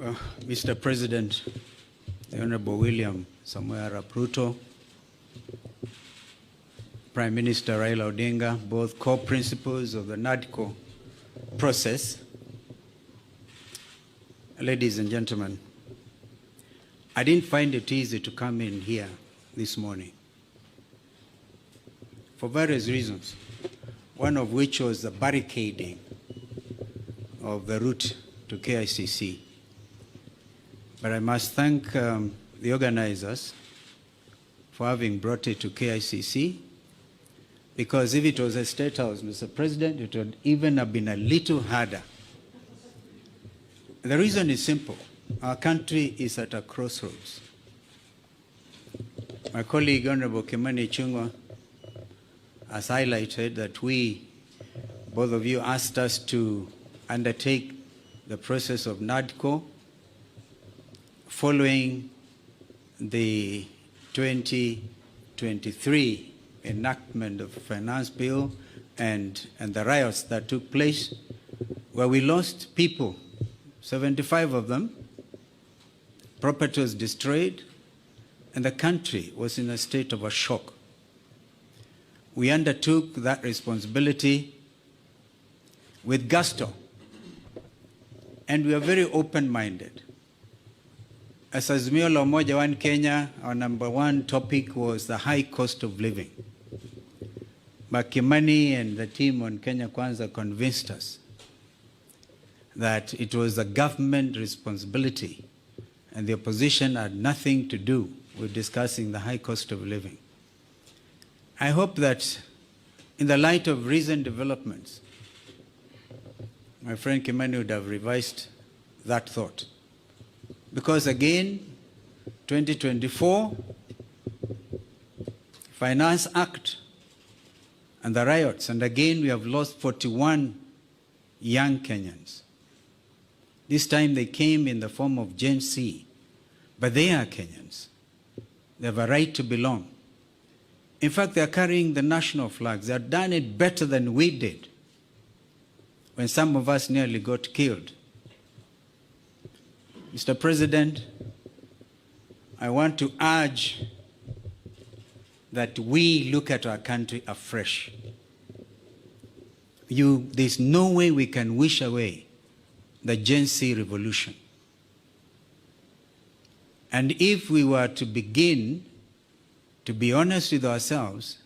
Mr. President, the Honorable William Samoei Arap Ruto, Prime Minister Raila Odinga, both co-principals of the NADCO process. Ladies and gentlemen, I didn't find it easy to come in here this morning for various reasons, one of which was the barricading of the route to KICC. But I must thank the organizers for having brought it to KICC, because if it was a State House, Mr. President, it would even have been a little harder. The reason is simple. Our country is at a crossroads. My colleague, Honorable Kimani Ichung'wah, has highlighted that both of you asked us to undertake the process of NADCO following the 2023 enactment of the finance bill and the riots that took place, where we lost people, 75 of them, property was destroyed, and the country was in a state of a shock. We undertook that responsibility with gusto, and we are very open-minded. As Azimio la Umoja One Kenya, our number one topic was the high cost of living. But Kimani and the team on Kenya Kwanza convinced us that it was a government responsibility and the opposition had nothing to do with discussing the high cost of living. I hope that in the light of recent developments, my friend Kimani would have revised that thought. Because again, 2024, Finance Act and the riots, and again we have lost 41 young Kenyans. This time they came in the form of Gen Z, but they are Kenyans. They have a right to belong. In fact, they are carrying the national flags. They have done it better than we did when some of us nearly got killed. Mr. President, I want to urge that we look at our country afresh. There's no way we can wish away the Gen Z revolution. And if we were to begin to be honest with ourselves,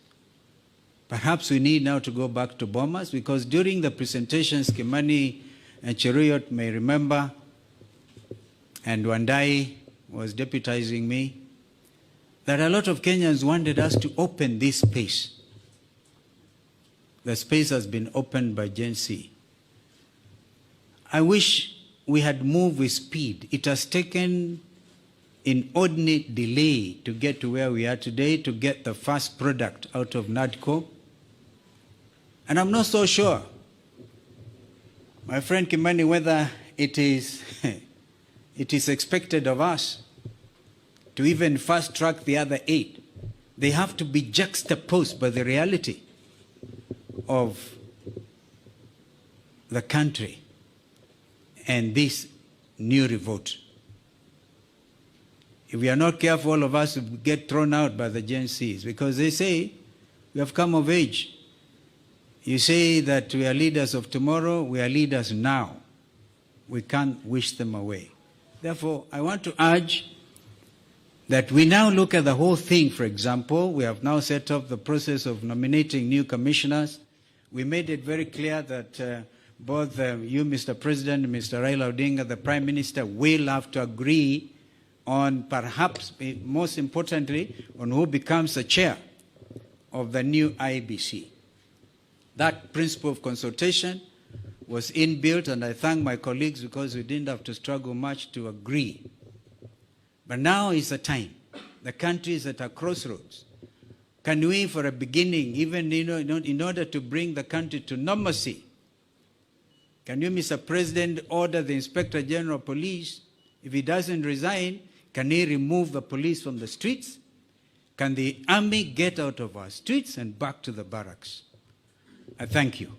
perhaps we need now to go back to Bomas, because during the presentations, Kimani and Cheruiyot may remember, and Wandai was deputizing me, that a lot of Kenyans wanted us to open this space. The space has been opened by Gen Z. I wish we had moved with speed. It has taken inordinate delay to get to where we are today, to get the first product out of NADCO. And I'm not so sure, my friend Kimani, whether it is expected of us to even fast-track the other 8. They have to be juxtaposed by the reality of the country and this new revolt. If we are not careful, all of us will get thrown out by the Gen Zs, because they say we have come of age. You say that we are leaders of tomorrow, we are leaders now. We can't wish them away. Therefore, I want to urge that we now look at the whole thing. For example, we have now set up the process of nominating new commissioners. We made it very clear that both you, Mr. President, and Mr. Raila Odinga, the Prime Minister, will have to agree on, perhaps most importantly, on who becomes the chair of the new Iebc. That principle of consultation was inbuilt, and I thank my colleagues because we didn't have to struggle much to agree. But now is the time. The country is at a crossroads. Can we, for a beginning, even in order to bring the country to normalcy, can you, Mr. President, order the Inspector General of Police, if he doesn't resign, can he remove the police from the streets? Can the army get out of our streets and back to the barracks? I thank you.